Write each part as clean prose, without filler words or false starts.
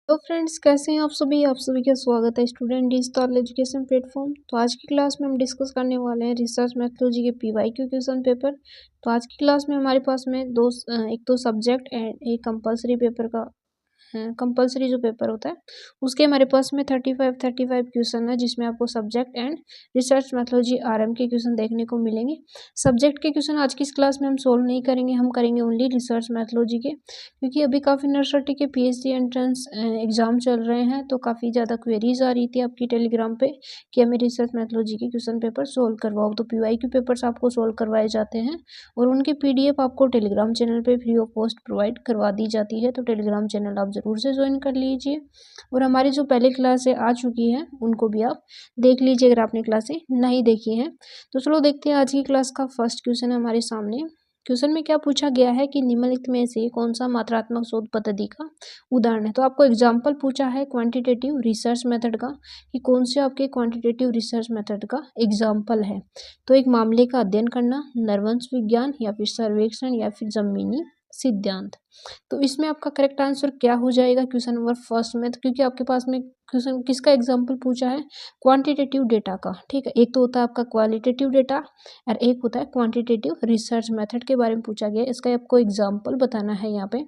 तो फ्रेंड्स, कैसे हैं आप सभी का स्वागत है स्टूडेंट डिजिटल एजुकेशन प्लेटफॉर्म। तो आज की क्लास में हम डिस्कस करने वाले हैं रिसर्च मैथोलॉजी के पीवाईक्यू क्वेश्चन पेपर। तो आज की क्लास में हमारे पास में एक तो सब्जेक्ट एंड एक कंपलसरी पेपर का कंपलसरी जो पेपर होता है उसके हमारे पास में 35 क्वेश्चन है, जिसमें आपको subject and research methodology RM के क्वेश्चन देखने को मिलेंगे। सब्जेक्ट के क्वेश्चन आज की इस क्लास में हम सोल्व नहीं करेंगे, हम करेंगे ओनली रिसर्च मैथोलॉजी के, क्योंकि अभी काफ़ी नर्सरी के पीएचडी एंट्रेंस एग्जाम चल रहे हैं। तो काफ़ी ज़्यादा क्वेरीज आ रही थी आपकी टेलीग्राम पे कि हमें रिसर्च मैथोलॉजी के क्वेश्चन पेपर सोल्व करवाओ। तो पीवाईक्यू पेपर्स आपको सोल्व करवाए जाते हैं और उनकी पीडीएफ आपको टेलीग्राम चैनल पे फ्री ऑफ कॉस्ट प्रोवाइड करवा दी जाती है। तो टेलीग्राम चैनल आप ज़रूर से ज्वाइन कर लीजिए और हमारी जो पहले क्लासें आ चुकी हैं उनको भी आप देख लीजिए अगर आपने क्लासें नहीं देखी हैं। तो चलो देखते हैं आज की क्लास का फर्स्ट क्वेश्चन है हमारे सामने। क्वेश्चन में क्या पूछा गया है कि निम्नलिखित में से कौन सा मात्रात्मक शोध पद्धति का उदाहरण है। तो आपको एग्जाम्पल पूछा है क्वांटिटेटिव रिसर्च मेथड का कि कौन से आपके क्वांटिटेटिव रिसर्च मेथड का एग्जाम्पल है। तो एक मामले का अध्ययन करना, नरवंश विज्ञान या फिर सर्वेक्षण या फिर जमीनी सिद्धांत। तो इसमें आपका करेक्ट आंसर क्या हो जाएगा क्वेश्चन नंबर फर्स्ट में। तो क्योंकि आपके पास में क्वेश्चन किसका एग्जाम्पल पूछा है, क्वांटिटेटिव डेटा का। ठीक है, एक तो होता है आपका क्वालिटेटिव डेटा और एक होता है क्वांटिटेटिव रिसर्च मेथड के बारे में पूछा गया, इसका आपको एग्जाम्पल बताना है यहाँ पे।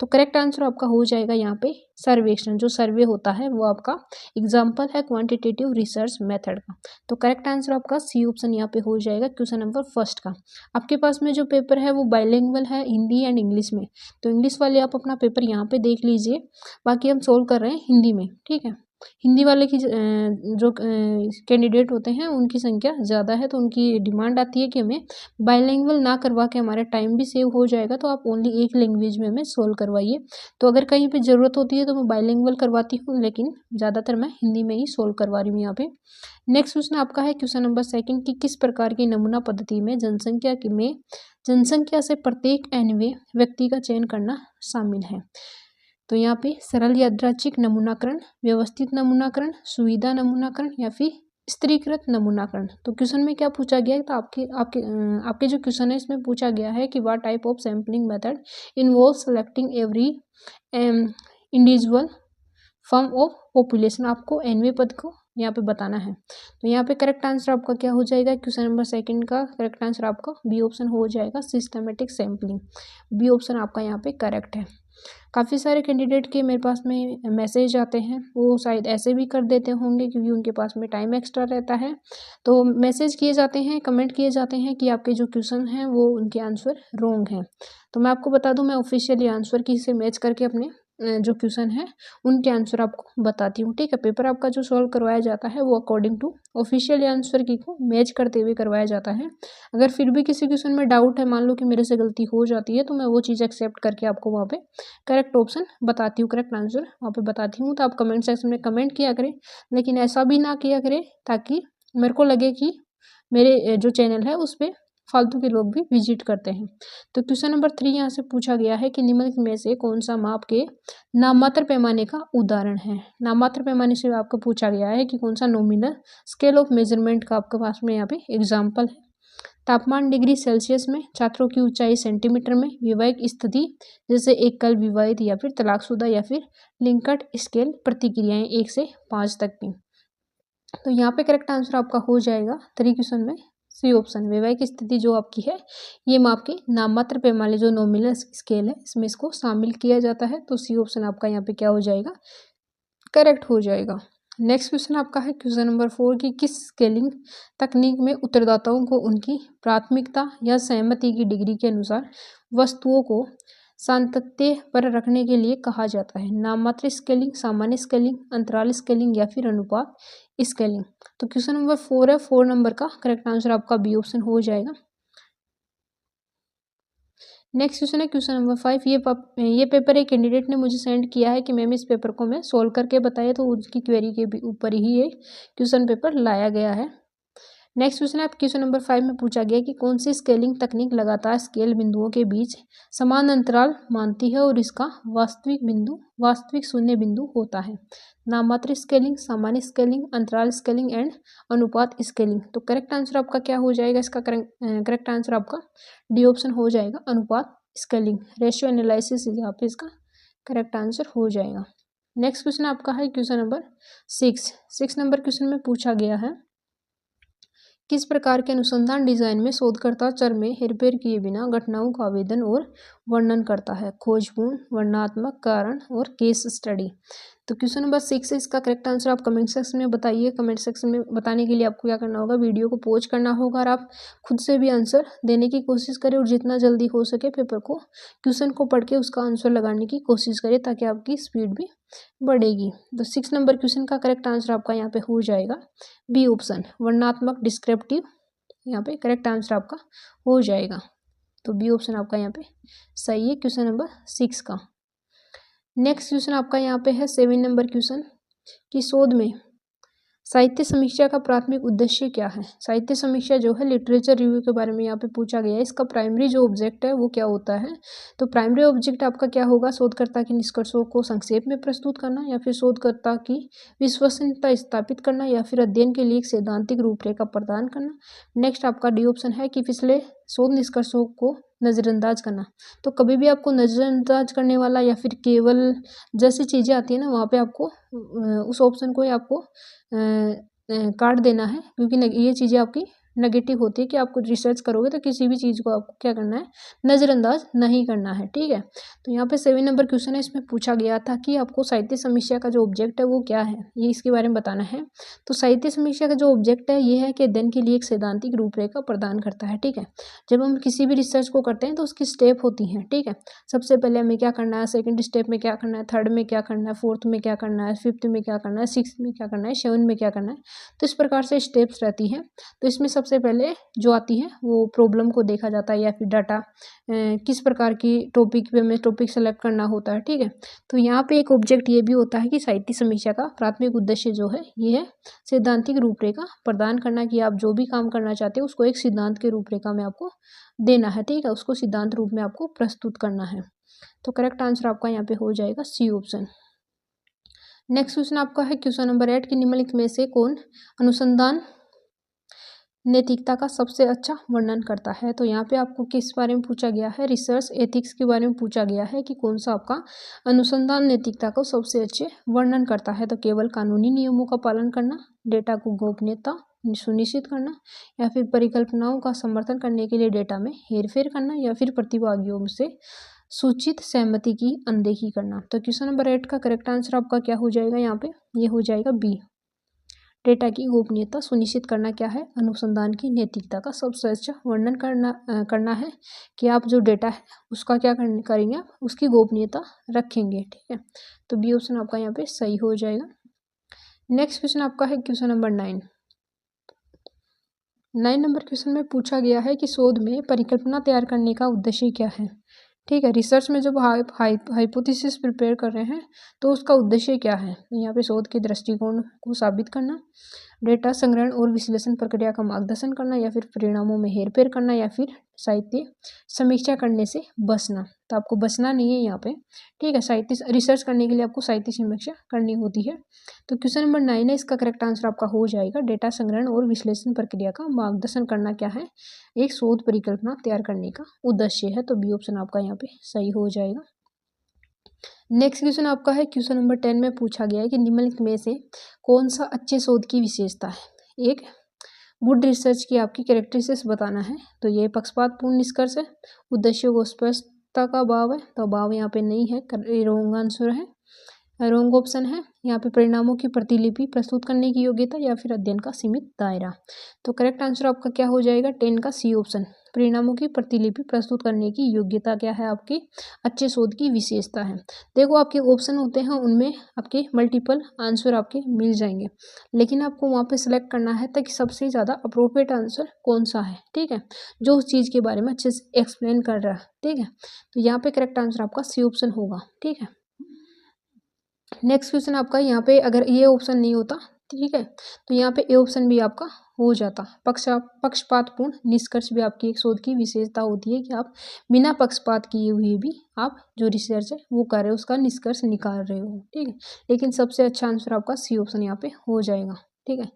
तो करेक्ट आंसर आपका हो जाएगा यहाँ पे सर्वेक्षण, जो सर्वे होता है वो आपका एग्जाम्पल है क्वांटिटेटिव रिसर्च मेथड का। तो करेक्ट आंसर आपका सी ऑप्शन यहाँ पे हो जाएगा क्वेश्चन नंबर फर्स्ट का। आपके पास में जो पेपर है वो बाइलिंगुअल है, हिंदी एंड इंग्लिश में। तो इंग्लिश वाले आप अपना पेपर यहाँ पे देख लीजिए, बाकी हम सोल्व कर रहे हैं हिंदी में। ठीक है, हिंदी वाले की जो कैंडिडेट होते हैं उनकी संख्या ज़्यादा है, तो उनकी डिमांड आती है कि हमें बाइलिंगुअल ना करवा के हमारा टाइम भी सेव हो जाएगा, तो आप ओनली एक लैंग्वेज में हमें सोल्व करवाइए। तो अगर कहीं पे ज़रूरत होती है तो मैं बाइलिंगुअल करवाती हूँ, लेकिन ज़्यादातर मैं हिंदी में ही सोल्व करवा रही हूँ यहाँ पे। नेक्स्ट क्वेश्चन आपका है क्वेश्चन नंबर सेकंड कि किस प्रकार की नमूना पद्धति में जनसंख्या से प्रत्येक एनवे व्यक्ति का चयन करना शामिल है। तो यहाँ पे सरल यादृच्छिक नमूनाकरण, व्यवस्थित नमूनाकरण, सुविधा नमूनाकरण या फिर स्त्रीकृत नमूनाकरण। तो क्वेश्चन में क्या पूछा गया है, तो आपके जो क्वेश्चन है इसमें पूछा गया है कि what type of sampling method involve selecting every individual from of population. आपको एनवे पद को यहाँ पे बताना है। तो यहाँ पे करेक्ट आंसर आपका क्या हो जाएगा क्वेश्चन नंबर सेकंड का करेक्ट आंसर आपका बी ऑप्शन हो जाएगा, सिस्टमेटिक सैम्पलिंग। बी ऑप्शन आपका यहाँ पे करेक्ट है। काफ़ी सारे कैंडिडेट के मेरे पास में मैसेज आते हैं, वो शायद ऐसे भी कर देते होंगे क्योंकि उनके पास में टाइम एक्स्ट्रा रहता है। तो मैसेज किए जाते हैं, कमेंट किए जाते हैं कि आपके जो क्वेश्चन हैं वो उनके आंसर रॉन्ग हैं। तो मैं आपको बता दूं, मैं ऑफिशियली आंसर की से मैच करके अपने जो क्वेश्चन है उनके आंसर आपको बताती हूँ। ठीक है, पेपर आपका जो सॉल्व करवाया जाता है वो अकॉर्डिंग टू ऑफिशियल आंसर की को मैच करते हुए करवाया जाता है। अगर फिर भी किसी क्वेश्चन में डाउट है, मान लो कि मेरे से गलती हो जाती है, तो मैं वो चीज़ एक्सेप्ट करके आपको वहाँ पे करेक्ट ऑप्शन बताती हूँ, करेक्ट आंसर वहाँ पे बताती हूँ। तो आप कमेंट सेक्शन में कमेंट किया करें, लेकिन ऐसा भी ना किया करें ताकि मेरे को लगे कि मेरे जो चैनल है उस पर फालतू के लोग भी विजिट करते हैं। तो क्वेश्चन नंबर 3 यहाँ से पूछा गया है कि निम्नलिखित में से कौन सा माप के नाममात्र पैमाने का उदाहरण है। नाममात्र पैमाने से आपको पूछा गया है कि कौन सा नॉमिनल स्केल ऑफ मेजरमेंट का आपके पास में यहाँ पे एग्जाम्पल है। तापमान डिग्री सेल्सियस में, छात्रों की ऊंचाई सेंटीमीटर में, वैवाहिक स्थिति जैसे एकल विवाहित या फिर तलाकशुदा या फिर लिंकट स्केल प्रतिक्रियाएं 1 से 5 तक की। तो यहाँ पे करेक्ट आंसर आपका हो जाएगा 3 क्वेश्चन में सी ऑप्शन। वैवाहिक स्थिति जो आपकी है ये माप के नाममात्र पैमाने जो नॉमिनल स्केल है इसमें इसको शामिल किया जाता है। तो सी ऑप्शन आपका यहाँ पे क्या हो जाएगा, करेक्ट हो जाएगा। नेक्स्ट क्वेश्चन आपका है क्वेश्चन नंबर 4 की किस स्केलिंग तकनीक में उत्तरदाताओं को उनकी प्राथमिकता या सहमति की डिग्री के अनुसार वस्तुओं को सातत्य पर रखने के लिए कहा जाता है। नाममात्र स्केलिंग, सामान्य स्केलिंग, अंतराल स्केलिंग या फिर अनुपात स्केलिंग। तो क्वेश्चन नंबर 4 है, 4 नंबर का करेक्ट आंसर आपका बी ऑप्शन हो जाएगा। नेक्स्ट क्वेश्चन है क्वेश्चन नंबर 5। ये पेपर एक कैंडिडेट ने मुझे सेंड किया है कि मैम इस पेपर को मैं सोल्व करके बताया, तो उसकी क्वेरी के ऊपर ही ये क्वेश्चन पेपर लाया गया है। नेक्स्ट क्वेश्चन है क्वेश्चन नंबर 5 में पूछा गया कि कौन सी स्केलिंग तकनीक लगातार स्केल बिंदुओं के बीच समान अंतराल मानती है और इसका वास्तविक शून्य बिंदु होता है। नाममात्र स्केलिंग, सामान्य स्केलिंग, अंतराल स्केलिंग एंड अनुपात स्केलिंग। तो करेक्ट आंसर आपका क्या हो जाएगा, इसका करेक्ट आंसर आपका डी ऑप्शन हो जाएगा, अनुपात स्केलिंग। रेशियो एनालिसिस यहाँ पे इसका करेक्ट आंसर हो जाएगा। नेक्स्ट क्वेश्चन आपका है क्वेश्चन नंबर 6 नंबर क्वेश्चन में पूछा गया है, किस प्रकार के अनुसंधान डिजाइन में शोधकर्ता चर में हेरफेर किए बिना घटनाओं का आवेदन और वर्णन करता है? खोजपूर्ण, वर्णनात्मक, कारण और केस स्टडी। तो क्वेश्चन नंबर 6 है, इसका करेक्ट आंसर आप कमेंट सेक्शन में बताइए। कमेंट सेक्शन में बताने के लिए आपको क्या करना होगा, वीडियो को पॉज करना होगा और आप खुद से भी आंसर देने की कोशिश करें और जितना जल्दी हो सके पेपर को, क्वेश्चन को पढ़ के उसका आंसर लगाने की कोशिश करें ताकि आपकी स्पीड भी बढ़ेगी। तो 6 नंबर क्वेश्चन का करेक्ट आंसर आपका यहाँ पे हो जाएगा बी ऑप्शन, वर्णनात्मक डिस्क्रिप्टिव, यहाँ पे करेक्ट आंसर आपका हो जाएगा। तो बी ऑप्शन आपका यहाँ पे सही है क्वेश्चन नंबर 6 का। नेक्स्ट क्वेश्चन आपका यहाँ पे है 7 नंबर क्वेश्चन, कि शोध में साहित्य समीक्षा का प्राथमिक उद्देश्य क्या है? साहित्य समीक्षा जो है लिटरेचर रिव्यू के बारे में यहाँ पे पूछा गया है। इसका प्राइमरी जो ऑब्जेक्ट है वो क्या होता है? तो प्राइमरी ऑब्जेक्ट आपका क्या होगा, शोधकर्ता के निष्कर्षों को संक्षेप में प्रस्तुत करना, या फिर शोधकर्ता की विश्वसनीयता स्थापित करना, या फिर अध्ययन के लिए एक सैद्धांतिक रूपरेखा प्रदान करना। नेक्स्ट आपका डी ऑप्शन है कि पिछले शोध निष्कर्षों को नज़रअंदाज करना। तो कभी भी आपको नज़रअंदाज करने वाला या फिर केवल जैसी चीज़ें आती है ना, वहाँ पे आपको उस ऑप्शन को ही आपको काट देना है, क्योंकि ये चीज़ें आपकी नेगेटिव होती है कि आपको रिसर्च करोगे तो किसी भी चीज़ को आपको क्या करना है, नज़रअंदाज नहीं करना है। ठीक है, तो यहाँ पे 7 नंबर क्वेश्चन है, इसमें पूछा गया था कि आपको साहित्य समीक्षा का जो ऑब्जेक्ट है वो क्या है, ये इसके बारे में बताना है। तो साहित्य समीक्षा का जो ऑब्जेक्ट है ये है कि अध्ययन के लिए एक सैद्धांतिक रूपरेखा प्रदान करता है। ठीक है, जब हम किसी भी रिसर्च को करते हैं तो उसकी स्टेप होती हैं। ठीक है, सबसे पहले हमें क्या करना है, सेकेंड स्टेप में क्या करना है, थर्ड में क्या करना है, फोर्थ में क्या करना है, फिफ्थ में क्या करना है, सिक्स में क्या करना है, सेवन में क्या करना है। तो इस प्रकार से स्टेप्स रहती हैं। तो इसमें सबसे पहले जो आती है वो प्रॉब्लम को देखा जाता है, या फिर डाटा किस प्रकार की टॉपिक पे हमें टॉपिक सेलेक्ट करना होता है। ठीक है, तो यहाँ पे एक ऑब्जेक्ट ये भी होता है कि साहित्य समीक्षा का प्राथमिक उद्देश्य जो है ये है सैद्धांतिक रूपरेखा प्रदान करना, कि आप जो भी काम करना चाहते हो उसको एक सिद्धांत के रूपरेखा में आपको देना है। ठीक है, उसको सिद्धांत रूप में आपको प्रस्तुत करना है। तो करेक्ट आंसर आपका यहाँ पे हो जाएगा सी ऑप्शन। नेक्स्ट क्वेश्चन आपका है क्वेश्चन नंबर 8 की निम्नलिखित में से कौन अनुसंधान नैतिकता का सबसे अच्छा वर्णन करता है? तो यहाँ पे आपको किस बारे में पूछा गया है, रिसर्च एथिक्स के बारे में पूछा गया है कि कौन सा आपका अनुसंधान नैतिकता को सबसे अच्छे वर्णन करता है। तो केवल कानूनी नियमों का पालन करना, डेटा को गोपनीयता सुनिश्चित करना, या फिर परिकल्पनाओं का समर्थन करने के लिए डेटा में हेरफेर करना, या फिर प्रतिभागियों से सूचित सहमति की अनदेखी करना। तो क्वेश्चन नंबर 8 का करेक्ट आंसर आपका क्या हो जाएगा, यहाँ पे ये हो जाएगा बी, डेटा की गोपनीयता सुनिश्चित करना क्या है, अनुसंधान की नैतिकता का सबसे अच्छा वर्णन करना है कि आप जो डेटा है उसका क्या करेंगे, आप उसकी गोपनीयता रखेंगे। ठीक है, तो बी ऑप्शन आपका यहाँ पे सही हो जाएगा। नेक्स्ट क्वेश्चन आपका है क्वेश्चन नंबर 9 नंबर क्वेश्चन में पूछा गया है कि शोध में परिकल्पना तैयार करने का उद्देश्य क्या है? ठीक है, रिसर्च में जब हाइपोथेसिस प्रिपेयर कर रहे हैं तो उसका उद्देश्य क्या है? यहाँ पे शोध के दृष्टिकोण को साबित करना, डेटा संग्रहण और विश्लेषण प्रक्रिया का मार्गदर्शन करना, या फिर परिणामों में हेरफेर करना, या फिर साहित्य समीक्षा करने से बचना। तो आपको बचना नहीं है यहाँ पे। ठीक है, साहित्य रिसर्च करने के लिए आपको साहित्य समीक्षा करनी होती है। तो क्वेश्चन नंबर 9 है, इसका करेक्ट आंसर आपका हो जाएगा डेटा संग्रहण और विश्लेषण प्रक्रिया का मार्गदर्शन करना क्या है, एक शोध परिकल्पना तैयार करने का उद्देश्य है। तो बी ऑप्शन आपका यहाँ पे सही हो जाएगा। नेक्स्ट क्वेश्चन आपका है क्वेश्चन नंबर 10 में पूछा गया है कि निम्नलिखित में से कौन सा अच्छे शोध की विशेषता है? एक गुड रिसर्च की आपकी कैरेक्टरिस्टिक्स बताना है। तो ये पक्षपातपूर्ण निष्कर्ष है, उद्देश्यों को स्पष्टता का अभाव है, तो अभाव यहाँ पे नहीं है, रॉन्ग आंसर है, रॉन्ग ऑप्शन है। यहाँ पे परिणामों की प्रतिलिपि प्रस्तुत करने की योग्यता, या फिर अध्ययन का सीमित दायरा। तो करेक्ट आंसर आपका क्या हो जाएगा, 10 का सी ऑप्शन, परिणामों की प्रतिलिपि प्रस्तुत करने की योग्यता क्या है, आपकी अच्छे शोध की विशेषता है। देखो आपके ऑप्शन होते हैं उनमें आपके मल्टीपल आंसर आपके मिल जाएंगे, लेकिन आपको वहाँ पे सिलेक्ट करना है ताकि सबसे ज़्यादा अप्रोप्रिएट आंसर कौन सा है। ठीक है, जो उस चीज़ के बारे में अच्छे से एक्सप्लेन कर रहा है। ठीक है, तो यहाँ पे करेक्ट आंसर आपका सी ऑप्शन होगा। ठीक है, नेक्स्ट क्वेश्चन आपका यहाँ पे अगर ये ऑप्शन नहीं होता, ठीक है, तो यहाँ पे ए ऑप्शन भी आपका हो जाता। पक्षपातपूर्ण निष्कर्ष भी आपकी एक शोध की विशेषता होती है कि आप बिना पक्षपात किए हुए भी आप जो रिसर्च है वो कर रहे हो, उसका निष्कर्ष निकाल रहे हो। ठीक है, लेकिन सबसे अच्छा आंसर आपका सी ऑप्शन यहाँ पे हो जाएगा। ठीक है,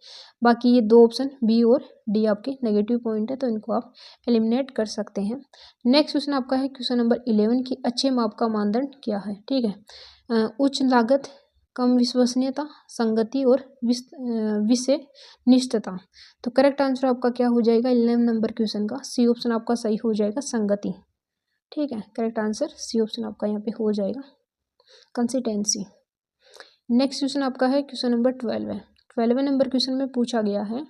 बाकी ये दो ऑप्शन बी और डी आपके नेगेटिव पॉइंट है, तो इनको आप एलिमिनेट कर सकते हैं। नेक्स्ट क्वेश्चन आपका है क्वेश्चन नंबर 11 की अच्छे माप का मानदंड क्या है? ठीक है, उच्च लागत कम विश्वसनीयता, संगति और विषय निष्ठता। तो करेक्ट आंसर आपका क्या हो जाएगा 11 नंबर क्वेश्चन का सी ऑप्शन आपका सही हो जाएगा, संगति। ठीक है, करेक्ट आंसर सी ऑप्शन आपका यहाँ पे हो जाएगा, कंसिस्टेंसी। नेक्स्ट क्वेश्चन आपका है क्वेश्चन नंबर 12 है। 12वें नंबर क्वेश्चन में पूछा गया है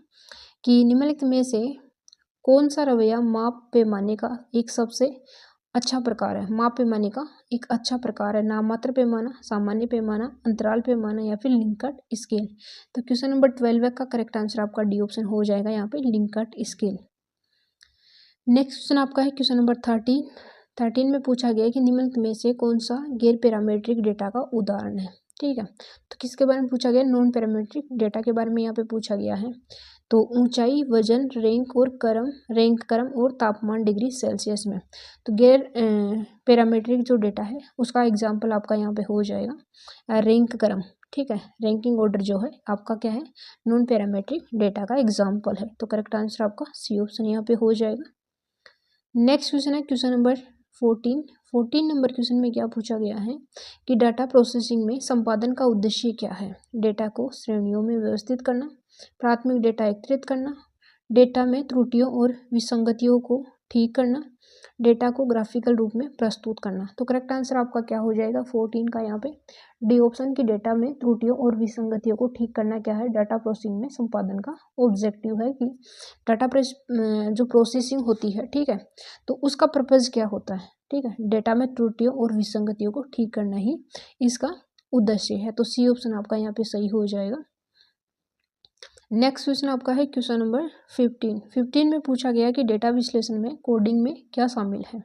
कि निम्नलिखित में से कौन सा रवैया माप पैमाने का एक सबसे अच्छा प्रकार है। माप पैमाने का एक अच्छा प्रकार है, नाममात्र पैमाना, सामान्य पैमाना, अंतराल पैमाना या फिर लिंकट स्केल। तो क्वेश्चन नंबर 12 का करेक्ट आंसर आपका डी ऑप्शन हो जाएगा यहाँ पे, लिंकट स्केल। नेक्स्ट क्वेश्चन आपका है क्वेश्चन नंबर 13 में पूछा गया है कि निम्नलिखित में से कौन सा गैर पैरामीट्रिक डेटा का उदाहरण है। ठीक है, तो किसके बारे में पूछा गया, नॉन पैरामीट्रिक डेटा के बारे में यहाँ पे पूछा गया है। तो ऊंचाई, वजन, रैंक क्रम और तापमान डिग्री सेल्सियस में। तो गैर पैरामीट्रिक जो डेटा है उसका एग्जाम्पल आपका यहाँ पे हो जाएगा रैंक क्रम। ठीक है, रैंकिंग ऑर्डर जो है आपका क्या है, नॉन पैरामीट्रिक डेटा का एग्जाम्पल है। तो करेक्ट आंसर आपका सी ऑप्शन यहाँ पे हो जाएगा। नेक्स्ट क्वेश्चन है क्वेश्चन नंबर 14 नंबर क्वेश्चन में क्या पूछा गया है कि डाटा प्रोसेसिंग में संपादन का उद्देश्य क्या है। डेटा को श्रेणियों में व्यवस्थित करना, प्राथमिक डेटा एकत्रित करना, डेटा में त्रुटियों और विसंगतियों को ठीक करना, डेटा को ग्राफिकल रूप में प्रस्तुत करना। तो करेक्ट आंसर आपका क्या हो जाएगा 14 का यहाँ पे डी ऑप्शन की डेटा में त्रुटियों और विसंगतियों को ठीक करना क्या है, डाटा प्रोसेसिंग में संपादन का ऑब्जेक्टिव है कि डाटा जो प्रोसेसिंग होती है, ठीक है, तो उसका पर्पज क्या होता है। ठीक है, डेटा में त्रुटियों और विसंगतियों को ठीक करना ही इसका उद्देश्य है। तो सी ऑप्शन आपका यहाँ पे सही हो जाएगा। नेक्स्ट क्वेश्चन आपका है क्वेश्चन नंबर 15 में पूछा गया कि डेटा विश्लेषण में कोडिंग में क्या शामिल है।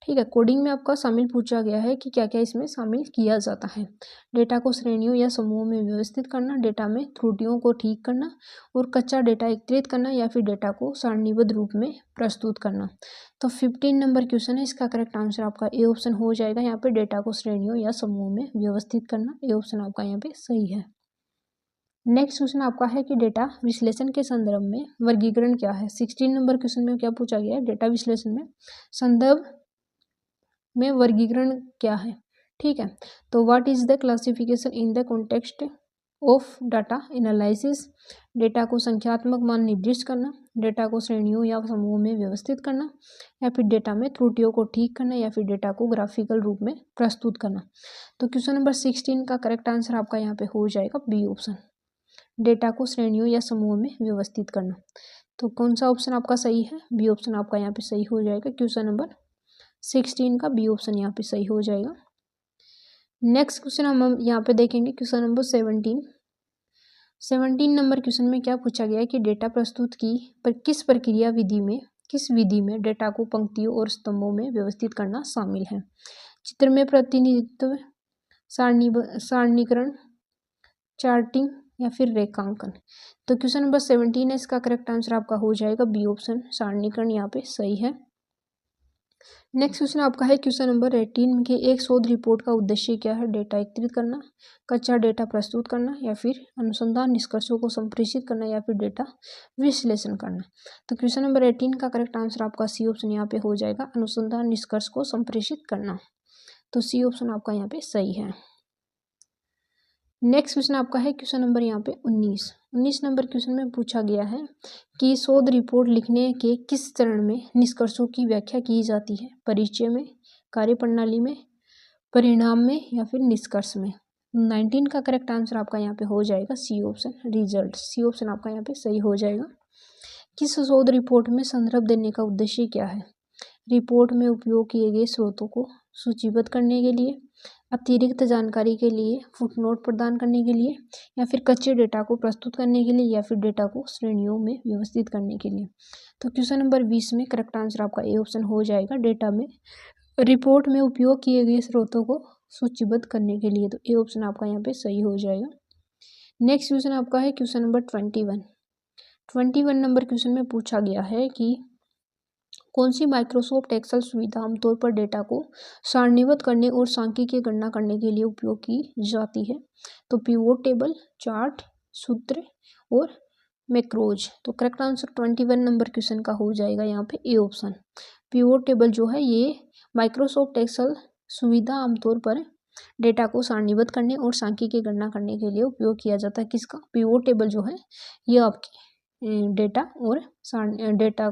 ठीक है, कोडिंग में आपका शामिल पूछा गया है कि क्या क्या इसमें शामिल किया जाता है। डेटा को श्रेणियों या समूहों में व्यवस्थित करना, डेटा में त्रुटियों को ठीक करना और कच्चा डेटा एकत्रित करना या फिर डेटा को सारणीबद्ध रूप में प्रस्तुत करना। तो 15 नंबर क्वेश्चन है, इसका करेक्ट आंसर आपका ए ऑप्शन हो जाएगा यहाँ पे, डेटा को श्रेणियों या समूहों में व्यवस्थित करना। ए ऑप्शन आपका यहाँ पे सही है। नेक्स्ट क्वेश्चन आपका है कि डेटा विश्लेषण के संदर्भ में वर्गीकरण क्या है। 16 नंबर क्वेश्चन में क्या पूछा गया है, डेटा विश्लेषण में संदर्भ में वर्गीकरण क्या है। ठीक है, तो what is the classification in the context of data analysis. Data को संख्यात्मक मान निर्दिष्ट करना, डेटा को श्रेणियों या समूहों में व्यवस्थित करना, या फिर डेटा में त्रुटियों को ठीक करना, या फिर डेटा को ग्राफिकल रूप में प्रस्तुत करना। तो क्वेश्चन नंबर 16 का करेक्ट आंसर आपका यहाँ पे हो जाएगा बी ऑप्शन, डेटा को श्रेणियों या समूहों में व्यवस्थित करना। तो कौन सा ऑप्शन आपका सही है, बी ऑप्शन आपका यहाँ पे सही हो जाएगा। क्वेश्चन नंबर 16 का बी ऑप्शन यहाँ पे सही हो जाएगा। नेक्स्ट क्वेश्चन हम यहाँ पे देखेंगे क्वेश्चन नंबर 17 नंबर क्वेश्चन में क्या पूछा गया है कि डेटा प्रस्तुत की पर किस प्रक्रिया विधि में, किस विधि में डेटा को पंक्तियों और स्तंभों में व्यवस्थित करना शामिल है। चित्र में प्रतिनिधित्व, सारणीकरण, चार्टिंग या फिर रेखांकन। तो क्वेश्चन नंबर 17 है, इसका करेक्ट आंसर आपका हो जाएगा बी ऑप्शन, सारणीकरण यहाँ पे सही है। नेक्स्ट क्वेश्चन आपका है क्वेश्चन नंबर 18 के एक शोध रिपोर्ट का उद्देश्य क्या है। डेटा एकत्रित करना, कच्चा डेटा प्रस्तुत करना, या फिर अनुसंधान निष्कर्षों को संप्रेषित करना, या फिर डेटा विश्लेषण करना। तो क्वेश्चन नंबर 18 का करेक्ट आंसर आपका सी ऑप्शन यहाँ पे हो जाएगा, अनुसंधान निष्कर्ष को संप्रेषित करना। तो सी ऑप्शन आपका यहाँ पे सही है। नेक्स्ट क्वेश्चन आपका है क्वेश्चन नंबर यहाँ पे 19 नंबर क्वेश्चन में पूछा गया है कि शोध रिपोर्ट लिखने के किस चरण में निष्कर्षों की व्याख्या की जाती है। परिचय में, कार्यप्रणाली में, परिणाम में, या फिर निष्कर्ष में। 19 का करेक्ट आंसर आपका यहाँ पे हो जाएगा C option, result. C option आपका यहाँ पे सही हो जाएगा। किस शोध रिपोर्ट में संदर्भ देने का उद्देश्य क्या है। रिपोर्ट में उपयोग किए गए स्रोतों को सूचीबद्ध करने के लिए, अतिरिक्त जानकारी के लिए, फुटनोट प्रदान करने के लिए, या फिर कच्चे डेटा को प्रस्तुत करने के लिए, या फिर डेटा को श्रेणियों में व्यवस्थित करने के लिए। तो क्वेश्चन नंबर 20 में करेक्ट आंसर आपका ए ऑप्शन हो जाएगा, डेटा में रिपोर्ट में उपयोग किए गए स्रोतों को सूचीबद्ध करने के लिए। तो ए ऑप्शन आपका यहाँ पे सही हो जाएगा। नेक्स्ट क्वेश्चन आपका है क्वेश्चन नंबर 21 नंबर क्वेश्चन में पूछा गया है कि कौन सी माइक्रोसॉफ्ट एक्सेल सुविधा आमतौर पर डेटा को सारणीबद्ध करने और सांख्यिकीय गणना करने के लिए उपयोग की जाती है। तो पिवोट टेबल, चार्ट, सूत्र और मैक्रोज। तो करेक्ट आंसर 21 नंबर क्वेश्चन का हो जाएगा यहाँ पे ए ऑप्शन। पिवोट टेबल जो है ये माइक्रोसॉफ्ट एक्सेल सुविधा आमतौर पर डेटा को सारणीबद्ध करने और सांख्यिकीय गणना करने के लिए उपयोग किया जाता है। किसका? पिवोट टेबल जो है ये आपकी डेटा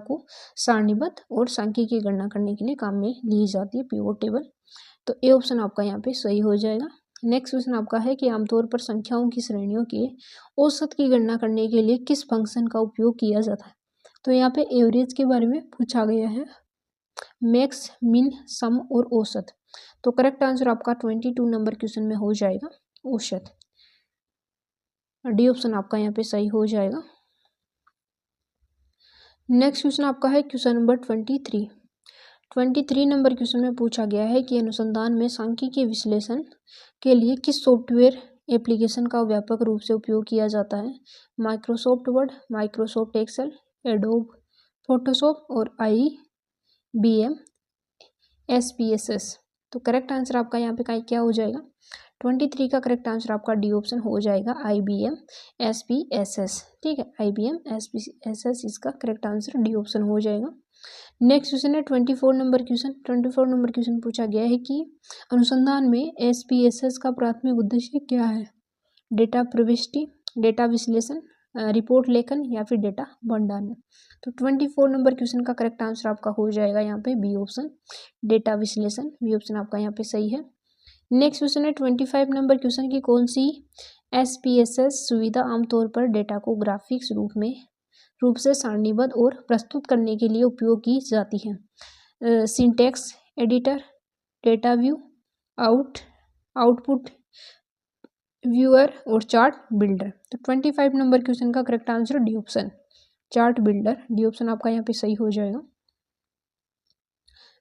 को सारणीबद्ध और सांख्यिकीय गणना करने के लिए काम में ली जाती है पिवोट टेबल। तो ए ऑप्शन आपका यहाँ पे सही हो जाएगा। नेक्स्ट क्वेश्चन आपका है कि आमतौर पर संख्याओं की श्रेणियों के औसत की गणना करने के लिए किस फंक्शन का उपयोग किया जाता है? तो यहाँ पे एवरेज के बारे में पूछा गया है, मैक्स, मिन, सम और औसत। तो करेक्ट आंसर आपका 22 नंबर क्वेश्चन में हो जाएगा औसत। डी ऑप्शन आपका यहाँ पे सही हो जाएगा। नेक्स्ट क्वेश्चन आपका है क्वेश्चन नंबर 23 नंबर क्वेश्चन में पूछा गया है कि अनुसंधान में सांख्यिकीय विश्लेषण के लिए किस सॉफ्टवेयर एप्लीकेशन का व्यापक रूप से उपयोग किया जाता है? Microsoft Word, Microsoft Excel, Adobe Photoshop और IBM SPSS। तो करेक्ट आंसर आपका यहाँ पे क्या हो जाएगा? 23 का करेक्ट आंसर आपका डी ऑप्शन हो जाएगा IBM SPSS। ठीक है, IBM SPSS इसका करेक्ट आंसर डी ऑप्शन हो जाएगा। नेक्स्ट क्वेश्चन है 24 नंबर क्वेश्चन पूछा गया है कि अनुसंधान में SPSS का प्राथमिक उद्देश्य क्या है? डेटा प्रविष्टि, डेटा विश्लेषण, रिपोर्ट लेखन या फिर डेटा भंडारण। तो 24 नंबर क्वेश्चन का करेक्ट आंसर आपका हो जाएगा यहाँ पे बी ऑप्शन, डेटा विश्लेषण। बी ऑप्शन आपका यहाँ पे सही है। नेक्स्ट क्वेश्चन है 25 नंबर क्वेश्चन की कौन सी SPSS सुविधा आमतौर पर डेटा को ग्राफिक्स रूप से सारणीबद्ध और प्रस्तुत करने के लिए उपयोग की जाती है? Syntax editor, data view, output viewer और चार्ट बिल्डर। तो 25 नंबर क्वेश्चन का correct answer D option, chart builder. D option आपका यहाँ पे सही हो जाएगा।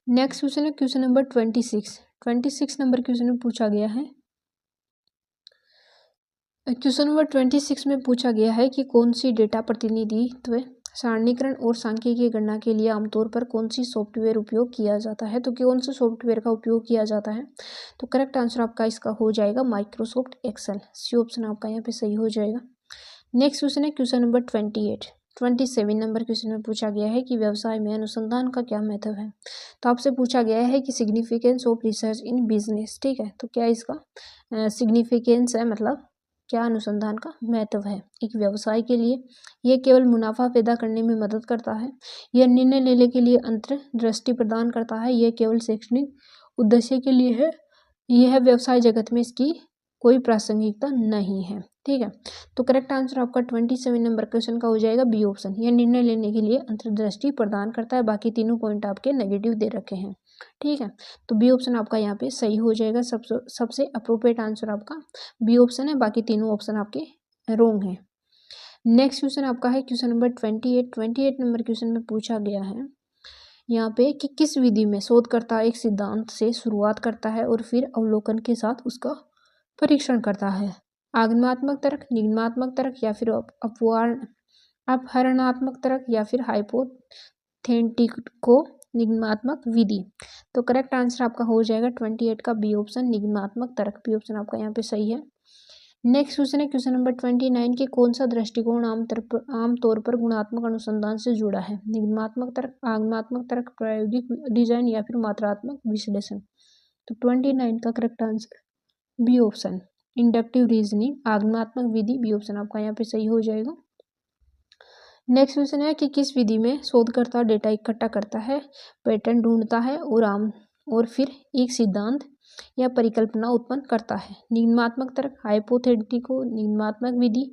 नेक्स्ट क्वेश्चन है क्वेश्चन नंबर 26 नंबर क्वेश्चन में पूछा गया है, क्वेश्चन नंबर 26 में पूछा गया है कि कौन सी डेटा प्रतिनिधित्व, सारणीकरण और सांख्यिकीय गणना के लिए आमतौर पर कौन सी सॉफ्टवेयर उपयोग किया जाता है? तो कौन से सॉफ्टवेयर का उपयोग किया जाता है? तो करेक्ट आंसर आपका इसका हो जाएगा माइक्रोसॉफ्ट एक्सेल। सी ऑप्शन आपका यहाँ पे सही हो जाएगा। नेक्स्ट क्वेश्चन है क्वेश्चन नंबर 27 नंबर क्वेश्चन में पूछा गया है कि व्यवसाय में अनुसंधान का क्या महत्व है? तो आपसे पूछा गया है कि significance of research in business. ठीक है, तो क्या इसका सिग्निफिकेंस है, मतलब क्या अनुसंधान का महत्व है एक व्यवसाय के लिए? यह केवल मुनाफा पैदा करने में मदद करता है, यह निर्णय लेने के लिए अंतर्दृष्टि प्रदान करता है, यह केवल शैक्षणिक उद्देश्य के लिए है, यह व्यवसाय जगत में इसकी कोई प्रासंगिकता नहीं है। ठीक है, तो करेक्ट आंसर आपका 27 नंबर क्वेश्चन का हो जाएगा बी ऑप्शन, यह निर्णय लेने के लिए अंतर्दृष्टि प्रदान करता है। बाकी तीनों पॉइंट आपके नेगेटिव दे रखे हैं। ठीक है, तो बी ऑप्शन आपका यहाँ पे सही हो जाएगा। सबसे अप्रोप्रिएट आंसर आपका बी ऑप्शन है, बाकी तीनों ऑप्शन आपके रोंग हैं। नेक्स्ट क्वेश्चन आपका है क्वेश्चन नंबर 28 नंबर क्वेश्चन में पूछा गया है यहाँ पे कि किस विधि में शोधकर्ता एक सिद्धांत से शुरुआत करता है और फिर अवलोकन के साथ उसका परीक्षण करता है? आगमनात्मक तर्क, निगमनात्मक तर्क या फिर अपहरणात्मक तर्क या फिर हाइपोथेटिको निगमात्मक विधि। तो करेक्ट आंसर आपका हो जाएगा 28 का बी ऑप्शन, निगमात्मक तर्क। बी ऑप्शन आपका यहाँ पे सही है। नेक्स्ट क्वेश्चन है क्वेश्चन नंबर 29 कि कौन सा दृष्टिकोण आमतौर पर गुणात्मक अनुसंधान से जुड़ा है? निगमात्मक तर्क, आगमनात्मक तर्क, प्रायोगिक डिजाइन या फिर मात्रात्मक विश्लेषण। तो 29 का correct answer B option, inductive reasoning, आगमनात्मक विधि। बी ऑप्शन आपका यहाँ पे सही हो जाएगा। नेक्स्ट क्वेश्चन है कि किस विधि में शोधकर्ता डेटा इकट्ठा करता है, पैटर्न ढूंढता है और फिर एक सिद्धांत या परिकल्पना उत्पन्न करता है? निगमात्मक तर्क, हाइपोथेटिको निगमात्मक विधि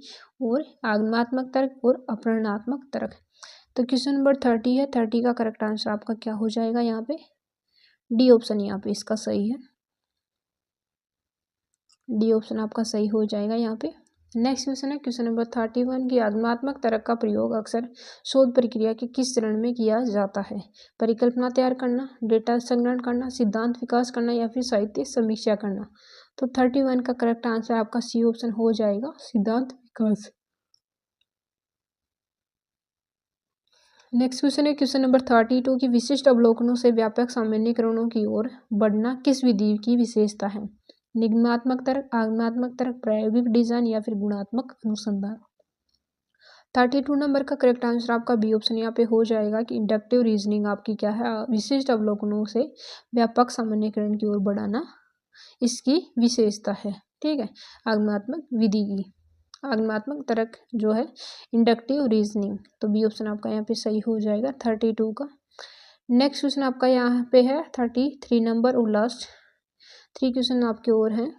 और आगमनात्मक तर्क और अपहरणात्मक तर्क। तो क्वेश्चन नंबर 30 है, 30 का करेक्ट आंसर आपका क्या हो जाएगा यहाँ पे? डी ऑप्शन यहाँ पे इसका सही है। डी ऑप्शन आपका सही हो जाएगा यहाँ पे। नेक्स्ट क्वेश्चन है क्वेश्चन नंबर 31 की आगमनात्मक तर्क का प्रयोग अक्सर शोध प्रक्रिया के किस चरण में किया जाता है? परिकल्पना तैयार करना, डेटा संग्रहण करना, सिद्धांत विकास करना या फिर साहित्य समीक्षा करना। तो 31 का करेक्ट आंसर आपका सी ऑप्शन हो जाएगा, सिद्धांत विकास। नेक्स्ट क्वेश्चन है क्वेश्चन नंबर 32 की विशिष्ट अवलोकनों से व्यापक सामान्यीकरणों की ओर बढ़ना किस विधि की विशेषता है? निगमात्मक तर्क, आगमनात्मक तर्क, प्रायोगिक डिजाइन या फिर गुणात्मक अनुसंधान। 32 नंबर का करेक्ट आंसर आपका बी ऑप्शन यहाँ पे हो जाएगा कि इंडक्टिव रीजनिंग आपकी क्या है, विशिष्ट अवलोकनों से व्यापक सामान्यीकरण की ओर बढ़ाना इसकी विशेषता है, ठीक है। आगमनात्मक विधि की आगमनात्मक तर्क जो है इंडक्टिव रीजनिंग, तो बी ऑप्शन आपका यहाँ पे सही हो जाएगा 32 का। नेक्स्ट क्वेश्चन आपका यहाँ पे है 33 नंबर और लास्ट 3 क्वेश्चन आपके और हैं।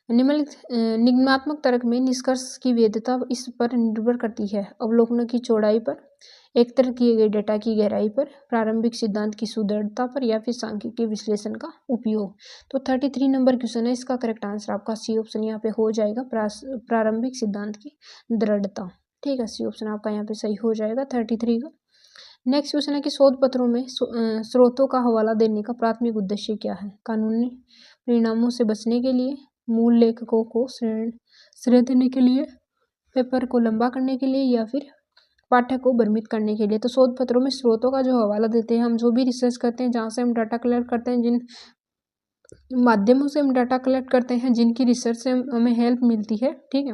निम्नात्मक तर्क में निष्कर्ष की वैधता इस पर निर्भर करती है अवलोकनों की चौड़ाई पर, एकत्र किए गए डेटा की गहराई पर, प्रारंभिक सिद्धांत की सुदृढ़ता पर, या फिर सांख्यिकीय विश्लेषण का उपयोग। तो 33 नंबर क्वेश्चन है, इसका करेक्ट आंसर आपका सी ऑप्शन यहाँ पे हो जाएगा, प्रारंभिक सिद्धांत की दृढ़ता, ठीक है। सी ऑप्शन आपका यहाँ पे सही हो जाएगा 33 का। नेक्स्ट क्वेश्चन है कि शोध पत्रों में स्रोतों का हवाला देने का प्राथमिक उद्देश्य क्या है? कानूनी परिणामों से बचने के लिए, मूल लेखकों को श्रेय देने के लिए, पेपर को लंबा करने के लिए, या फिर पाठक को भ्रमित करने के लिए। तो शोध पत्रों में स्रोतों का जो हवाला देते हैं, हम जो भी रिसर्च करते हैं, जहाँ से हम डाटा कलेक्ट करते हैं, जिन माध्यमों से हम डाटा कलेक्ट करते हैं, जिनकी रिसर्च से हमें हेल्प मिलती है, ठीक है,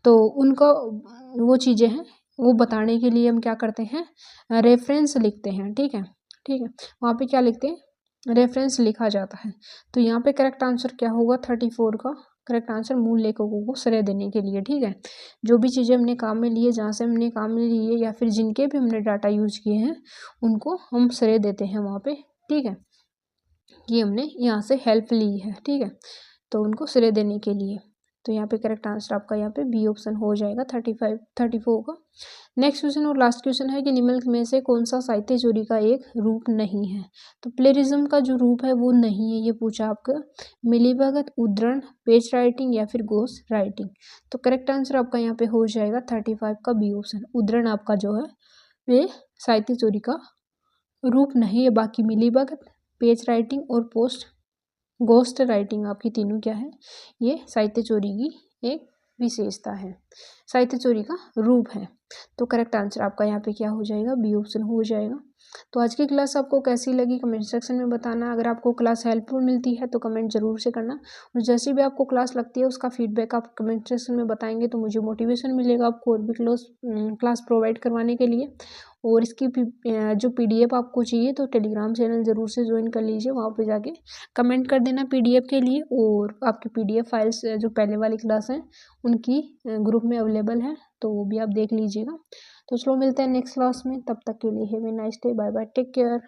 तो उनको वो चीज़ें हैं वो बताने के लिए हम क्या करते हैं, रेफरेंस लिखते हैं, ठीक है, ठीक है। वहाँ पे क्या लिखते हैं, रेफरेंस लिखा जाता है। तो यहाँ पे करेक्ट आंसर क्या होगा 34 का करेक्ट आंसर, मूल लेखकों को श्रेय देने के लिए, ठीक है। जो भी चीज़ें हमने काम में लिए, जहाँ से हमने काम में लिए, या फिर जिनके भी हमने डाटा यूज किए हैं, उनको हम श्रेय देते हैं वहाँ पे, ठीक है, कि हमने यहाँ से हेल्प ली है, ठीक है, तो उनको श्रेय देने के लिए। तो यहाँ पे करेक्ट आंसर आपका यहाँ पे बी ऑप्शन हो जाएगा 34 का। नेक्स्ट क्वेश्चन और लास्ट क्वेश्चन है कि निम्नलिखित में से कौन सा साहित्य चोरी का एक रूप नहीं है? तो प्लेरिज्म का जो रूप है वो नहीं है, ये पूछा आपका। मिलीभगत, उद्धरण, पेज राइटिंग, या फिर घोस्ट राइटिंग। तो करेक्ट आंसर आपका यहाँ पे हो जाएगा 35 का बी ऑप्शन। उद्धरण आपका जो है वे साहित्य चोरी का रूप नहीं है, बाकी मिलीभगत, पेज राइटिंग और घोस्ट राइटिंग आपकी तीनों क्या है, ये साहित्य चोरी की एक विशेषता है, साहित्य चोरी का रूप है। तो करेक्ट आंसर आपका यहाँ पे क्या हो जाएगा, बी ऑप्शन हो जाएगा। तो आज की क्लास आपको कैसी लगी कमेंट सेक्शन में बताना। अगर आपको क्लास हेल्पफुल मिलती है तो कमेंट जरूर से करना, और जैसे भी आपको क्लास लगती है उसका फीडबैक आप कमेंट सेक्शन में बताएंगे तो मुझे मोटिवेशन मिलेगा आपको और भी क्लास प्रोवाइड करवाने के लिए। और इसकी जो PDF आपको चाहिए तो टेलीग्राम चैनल ज़रूर से ज्वाइन कर लीजिए, वहाँ पे जाके कमेंट कर देना PDF के लिए, और आपकी PDF फाइल्स जो पहले वाली क्लास हैं उनकी ग्रुप में अवेलेबल है, तो वो भी आप देख लीजिएगा। तो चलो मिलते हैं नेक्स्ट क्लास में, तब तक के लिए have a nice day, bye bye, take care.